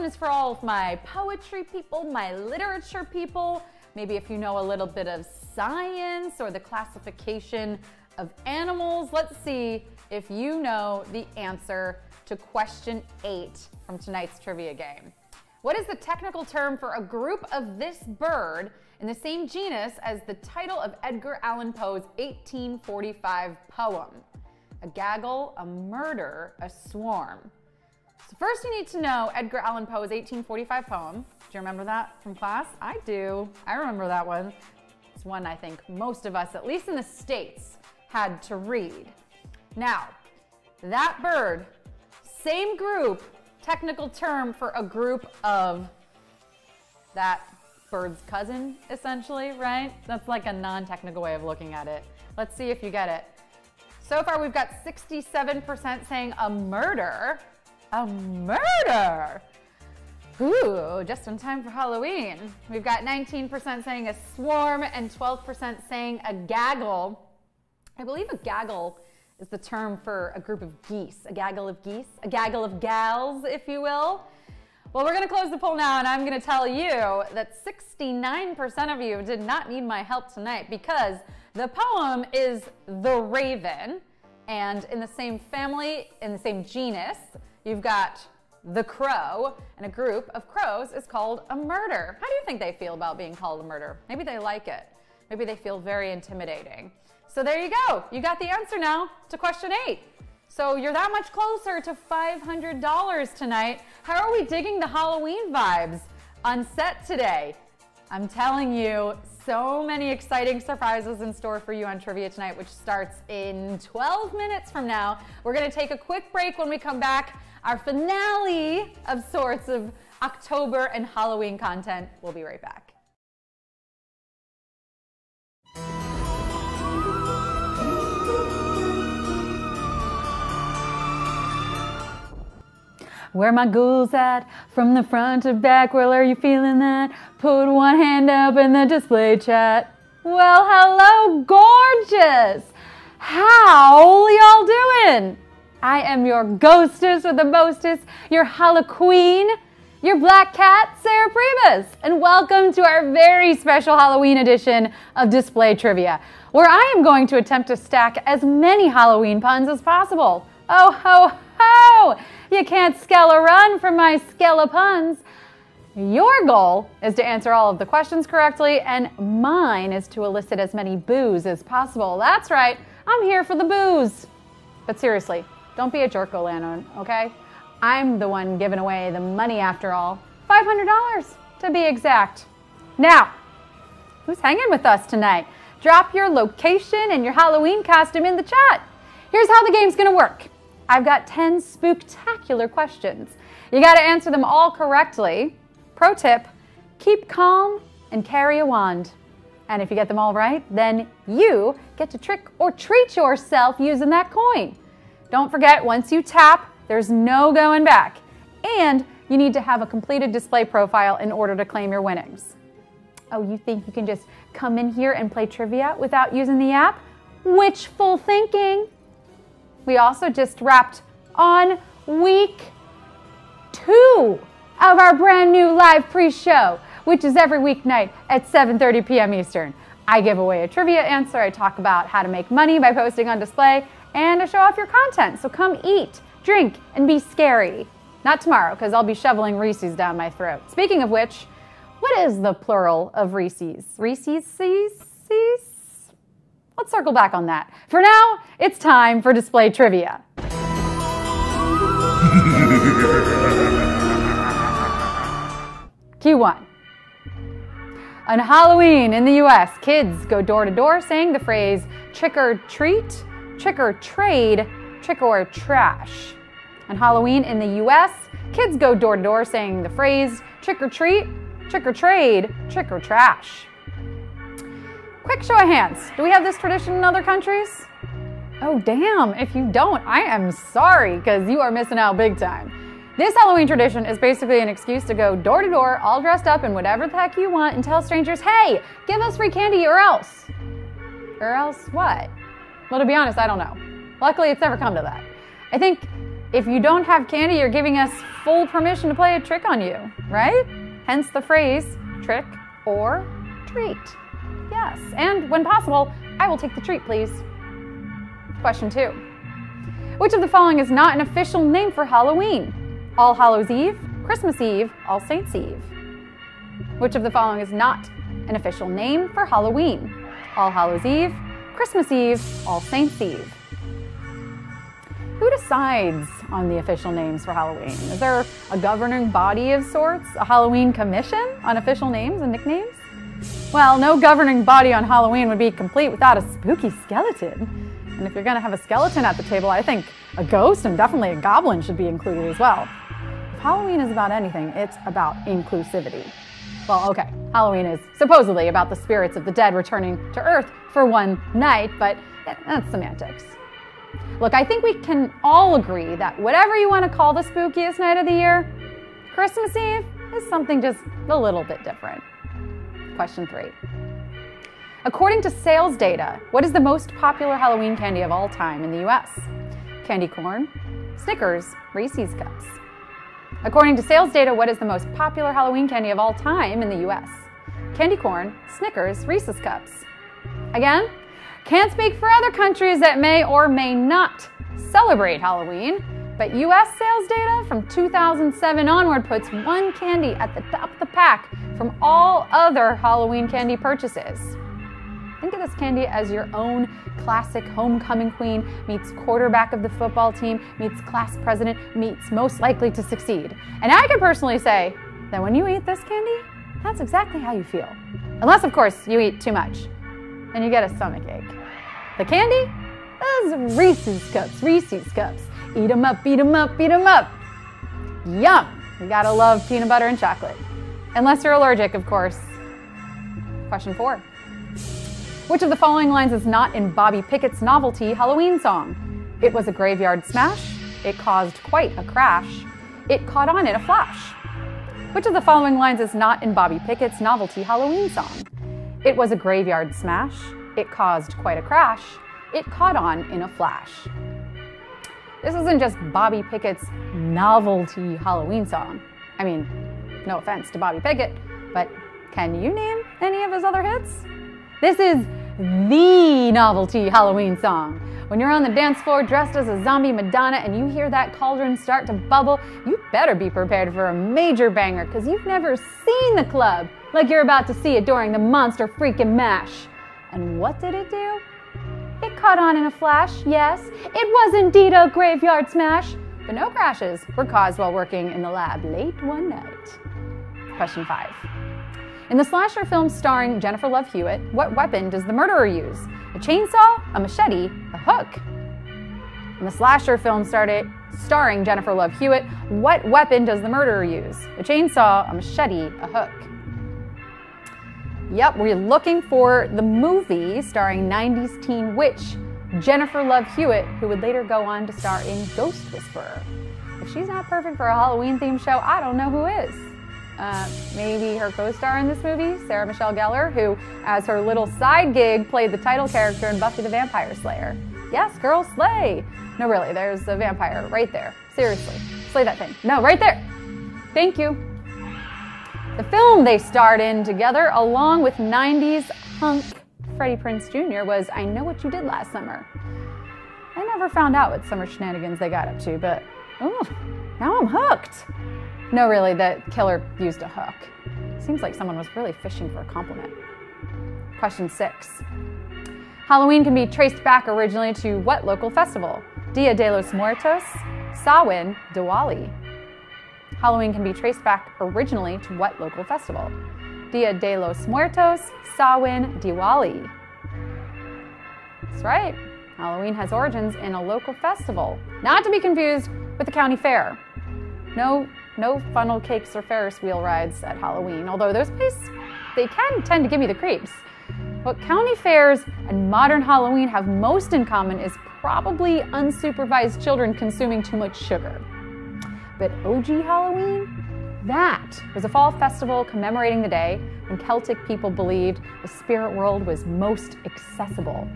one is for all of my poetry people, my literature people. Maybe if you know a little bit of science or the classification of animals. Let's see if you know the answer to question 8 from tonight's trivia game. What is the technical term for a group of this bird in the same genus as the title of Edgar Allan Poe's 1845 poem? A gaggle, a murder, a swarm. So first you need to know Edgar Allan Poe's 1845 poem. Do you remember that from class? I do. I remember that one. It's one I think most of us, at least in the States, had to read. Now, that bird, same group, technical term for a group of that bird's cousin, essentially, right? That's like a non-technical way of looking at it. Let's see if you get it. So far, we've got 67% saying a murder. A murder! Ooh, just in time for Halloween. We've got 19% saying a swarm and 12% saying a gaggle. I believe a gaggle is the term for a group of geese. A gaggle of geese, a gaggle of gals, if you will. Well, we're gonna close the poll now, and I'm gonna tell you that 69% of you did not need my help tonight because the poem is The Raven, and in the same family, in the same genus, you've got the crow, and a group of crows is called a murder. How do you think they feel about being called a murder? Maybe they like it. Maybe they feel very intimidating. So there you go. You got the answer now to question 8. So you're that much closer to $500 tonight. How are we digging the Halloween vibes on set today? I'm telling you, so many exciting surprises in store for you on Trivia Tonight, which starts in 12 minutes from now. We're gonna take a quick break. When we come back, our finale of sorts of October and Halloween content. We'll be right back. Where my ghouls at? From the front to back, well, are you feeling that? Put one hand up in the display chat. Well, hello, gorgeous! How y'all doing? I am your ghostess with the mostest, your Halloween, your black cat, Sarah Pribis, and welcome to our very special Halloween edition of Display Trivia, where I am going to attempt to stack as many Halloween puns as possible. Oh ho ho! You can't scale a run from my scale of puns. Your goal is to answer all of the questions correctly, and mine is to elicit as many boos as possible. That's right, I'm here for the boos. But seriously, don't be a jerk, O'Lannon, okay? I'm the one giving away the money after all. $500 to be exact. Now, who's hanging with us tonight? Drop your location and your Halloween costume in the chat. Here's how the game's gonna work. I've got 10 spooktacular questions. You gotta answer them all correctly. Pro tip, keep calm and carry a wand. And if you get them all right, then you get to trick or treat yourself using that coin. Don't forget, once you tap, there's no going back. And you need to have a completed display profile in order to claim your winnings. Oh, you think you can just come in here and play trivia without using the app? Wishful thinking. We also just wrapped on week 2 of our brand new live pre-show, which is every weeknight at 7:30 p.m. Eastern. I give away a trivia answer, I talk about how to make money by posting on display, and I show off your content. So come eat, drink, and be scary. Not tomorrow, because I'll be shoveling Reese's down my throat. Speaking of which, what is the plural of Reese's? Reese's? Let's circle back on that. For now, it's time for display trivia. Q1. On Halloween in the US, kids go door to door saying the phrase trick or treat, trick or trade, trick or trash. On Halloween in the US, kids go door to door saying the phrase trick or treat, trick or trade, trick or trash. Quick show of hands. Do we have this tradition in other countries? Oh, damn. If you don't, I am sorry, because you are missing out big time. This Halloween tradition is basically an excuse to go door to door, all dressed up in whatever the heck you want, and tell strangers, hey, give us free candy or else. Or else what? Well, to be honest, I don't know. Luckily, it's never come to that. I think if you don't have candy, you're giving us full permission to play a trick on you, right? Hence the phrase, trick or treat. Yes, and when possible, I will take the treat, please. Question 2. Which of the following is not an official name for Halloween? All Hallows Eve, Christmas Eve, All Saints Eve. Which of the following is not an official name for Halloween? All Hallows Eve, Christmas Eve, All Saints Eve. Who decides on the official names for Halloween? Is there a governing body of sorts, a Halloween commission on official names and nicknames? Well, no governing body on Halloween would be complete without a spooky skeleton. And if you're going to have a skeleton at the table, I think a ghost and definitely a goblin should be included as well. If Halloween is about anything, it's about inclusivity. Well, okay, Halloween is supposedly about the spirits of the dead returning to Earth for one night, but that's semantics. Look, I think we can all agree that whatever you want to call the spookiest night of the year, Christmas Eve is something just a little bit different. Question 3. According to sales data, what is the most popular Halloween candy of all time in the US? Candy corn, Snickers, Reese's Cups. According to sales data, what is the most popular Halloween candy of all time in the US? Candy corn, Snickers, Reese's Cups. Again, can't speak for other countries that may or may not celebrate Halloween, but US sales data from 2007 onward puts one candy at the top of the pack from all other Halloween candy purchases. Think of this candy as your own classic homecoming queen meets quarterback of the football team, meets class president, meets most likely to succeed. And I can personally say that when you eat this candy, that's exactly how you feel. Unless, of course, you eat too much and you get a stomachache. The candy? Those Reese's Cups, Reese's Cups. Eat 'em up, eat 'em up, eat 'em up. Yum! You gotta love peanut butter and chocolate. Unless you're allergic, of course. Question 4. Which of the following lines is not in Bobby Pickett's novelty Halloween song? It was a graveyard smash. It caused quite a crash. It caught on in a flash. Which of the following lines is not in Bobby Pickett's novelty Halloween song? It was a graveyard smash. It caused quite a crash. It caught on in a flash. This isn't just Bobby Pickett's novelty Halloween song. I mean, no offense to Bobby Pickett, but can you name any of his other hits? This is the novelty Halloween song. When you're on the dance floor dressed as a zombie Madonna and you hear that cauldron start to bubble, you better be prepared for a major banger because you've never seen the club like you're about to see it during the monster freaking mash. And what did it do? It caught on in a flash, yes. It was indeed a graveyard smash, but no crashes were caused while working in the lab late one night. Question 5. In the slasher film starring Jennifer Love Hewitt, what weapon does the murderer use? A chainsaw, a machete, a hook? In the slasher film starring Jennifer Love Hewitt, what weapon does the murderer use? A chainsaw, a machete, a hook? Yep, we're looking for the movie starring 90s teen witch Jennifer Love Hewitt, who would later go on to star in Ghost Whisperer. If she's not perfect for a Halloween-themed show, I don't know who is. Maybe her co-star in this movie, Sarah Michelle Gellar, who, as her little side gig, played the title character in Buffy the Vampire Slayer. Yes, girl, slay! No, really, there's a vampire right there. Seriously, slay that thing. No, right there! Thank you. The film they starred in together, along with 90s hunk Freddie Prinze Jr., was I Know What You Did Last Summer. I never found out what summer shenanigans they got up to, but ooh, now I'm hooked. No, really, the killer used a hook. Seems like someone was really fishing for a compliment. Question 6. Halloween can be traced back originally to what local festival? Dia de los Muertos, Samhain, Diwali. Halloween can be traced back originally to what local festival? Dia de los Muertos, Samhain, Diwali. That's right. Halloween has origins in a local festival, not to be confused with the county fair. No funnel cakes or Ferris wheel rides at Halloween, although those places, they can tend to give me the creeps. What county fairs and modern Halloween have most in common is probably unsupervised children consuming too much sugar. But OG Halloween? That was a fall festival commemorating the day when Celtic people believed the spirit world was most accessible.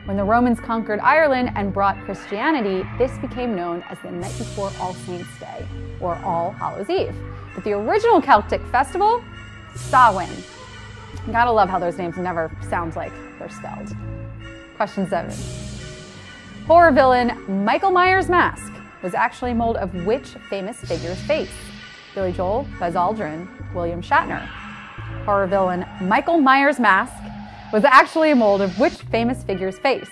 When the Romans conquered Ireland and brought Christianity, this became known as the night before All Saints' Day, or All Hallows' Eve. But the original Celtic festival, Samhain. Gotta love how those names never sound like they're spelled. Question 7. Horror villain Michael Myers' mask was actually a mold of which famous figure's face? Billy Joel, Buzz Aldrin, William Shatner. Horror villain Michael Myers' mask was actually a mold of which famous figure's face?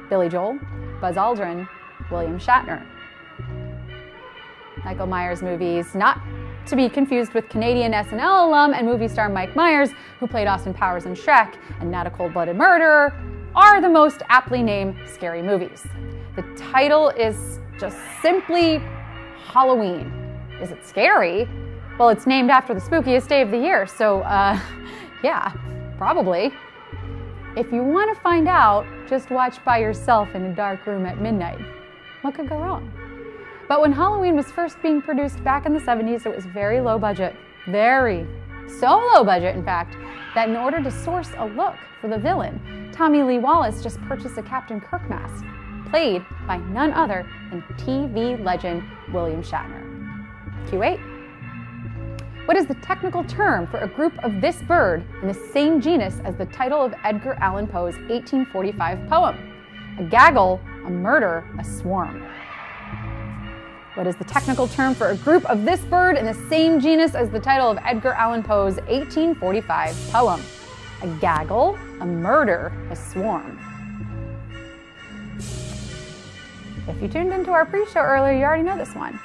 Billy Joel, Buzz Aldrin, William Shatner. Michael Myers movies, not to be confused with Canadian SNL alum and movie star Mike Myers, who played Austin Powers in Shrek and Not a Cold-Blooded Murderer, are the most aptly named scary movies. The title is just simply Halloween. Is it scary? Well, it's named after the spookiest day of the year, so yeah, probably. If you want to find out, just watch by yourself in a dark room at midnight. What could go wrong? But when Halloween was first being produced back in the 70s, it was very low budget. Very. So low budget, in fact, that in order to source a look for the villain, Tommy Lee Wallace just purchased a Captain Kirk mask, played by none other than TV legend William Shatner. Q8. What is the technical term for a group of this bird in the same genus as the title of Edgar Allan Poe's 1845 poem? A gaggle, a murder, a swarm. What is the technical term for a group of this bird in the same genus as the title of Edgar Allan Poe's 1845 poem? A gaggle, a murder, a swarm. If you tuned into our pre-show earlier, you already know this one.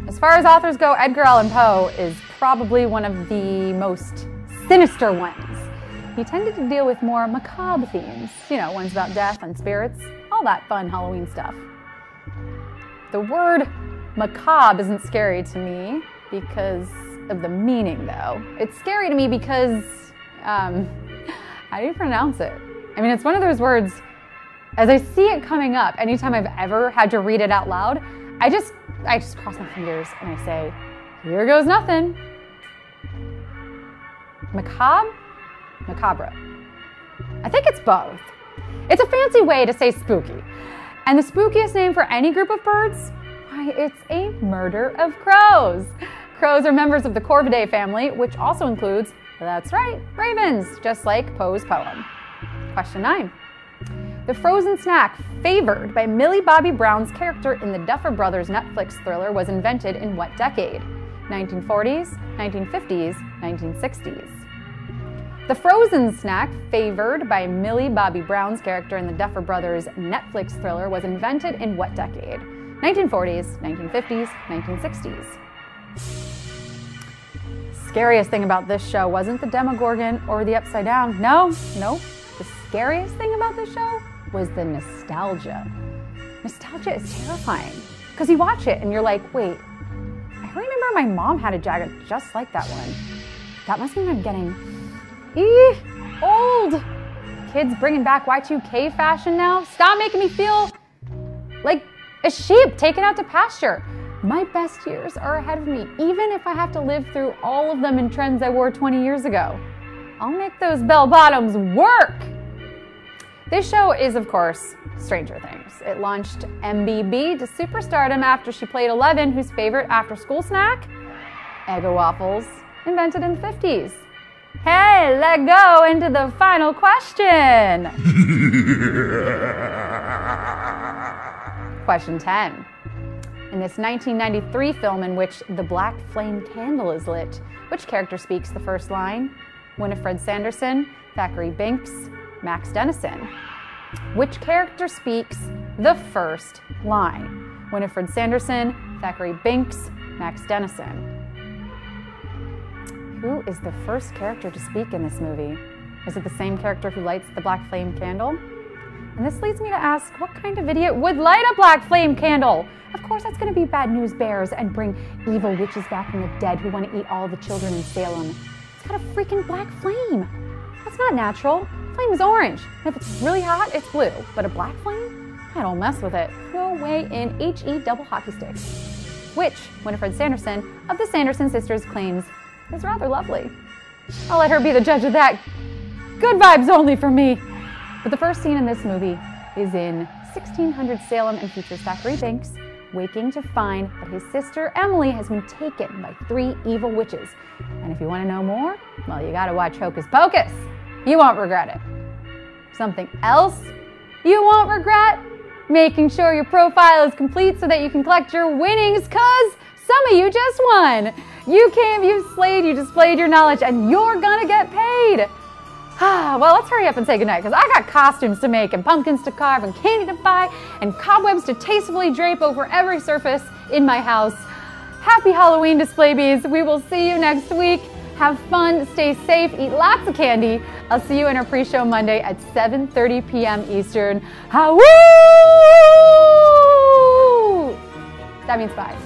As far as authors go, Edgar Allan Poe is probably one of the most sinister ones. He tended to deal with more macabre themes, you know, ones about death and spirits, all that fun Halloween stuff. The word macabre isn't scary to me because of the meaning, though. It's scary to me because, how do you pronounce it? I mean, it's one of those words, as I see it coming up, anytime I've ever had to read it out loud, I just cross my fingers and I say, here goes nothing. Macabre? Macabre. I think it's both. It's a fancy way to say spooky. And the spookiest name for any group of birds? Why, it's a murder of crows. Crows are members of the Corvidae family, which also includes, that's right, ravens, just like Poe's poem. Question 9. The frozen snack favored by Millie Bobby Brown's character in the Duffer Brothers Netflix thriller was invented in what decade? 1940s, 1950s, 1960s. The frozen snack favored by Millie Bobby Brown's character in the Duffer Brothers Netflix thriller was invented in what decade? 1940s, 1950s, 1960s. Scariest thing about this show wasn't the Demogorgon or the Upside Down. No. The scariest thing about this show was the nostalgia. Nostalgia is terrifying because you watch it and you're like, wait, I remember my mom had a jacket just like that one. That must mean I'm getting old. Kids bringing back Y2K fashion now. Stop making me feel like a sheep taken out to pasture. My best years are ahead of me, even if I have to live through all of them in trends I wore 20 years ago. I'll make those bell bottoms work. This show is, of course, Stranger Things. It launched MBB to superstardom after she played Eleven, whose favorite after-school snack? Eggo waffles, invented in the 50s. Hey, let's go into the final question. Question 10. In this 1993 film in which the black flame candle is lit, which character speaks the first line? Winifred Sanderson, Thackeray Binks, Max Dennison. Which character speaks the first line? Winifred Sanderson, Thackeray Binks, Max Dennison. Who is the first character to speak in this movie? Is it the same character who lights the black flame candle? And this leads me to ask, what kind of idiot would light a black flame candle? Of course, that's going to be Bad News Bears and bring evil witches back from the dead who want to eat all the children in Salem. It's got a freaking black flame. That's not natural. Flame is orange. And if it's really hot, it's blue. But a black flame? I don't mess with it. No way in HE double hockey sticks. Which Winifred Sanderson of the Sanderson sisters claims is rather lovely. I'll let her be the judge of that. Good vibes only for me. But the first scene in this movie is in 1600 Salem and features Thackeray Binks waking to find that his sister Emily has been taken by 3 evil witches. And if you want to know more, well, you gotta watch Hocus Pocus. You won't regret it. Something else you won't regret? Making sure your profile is complete so that you can collect your winnings, cause some of you just won. You slayed, you displayed your knowledge, and you're gonna get paid. Well, let's hurry up and say goodnight, because I got costumes to make, and pumpkins to carve, and candy to buy, and cobwebs to tastefully drape over every surface in my house. Happy Halloween, Display Bees. We will see you next week. Have fun, stay safe, eat lots of candy. I'll see you in our pre-show Monday at 7:30 p.m. Eastern. Hawoo! That means bye.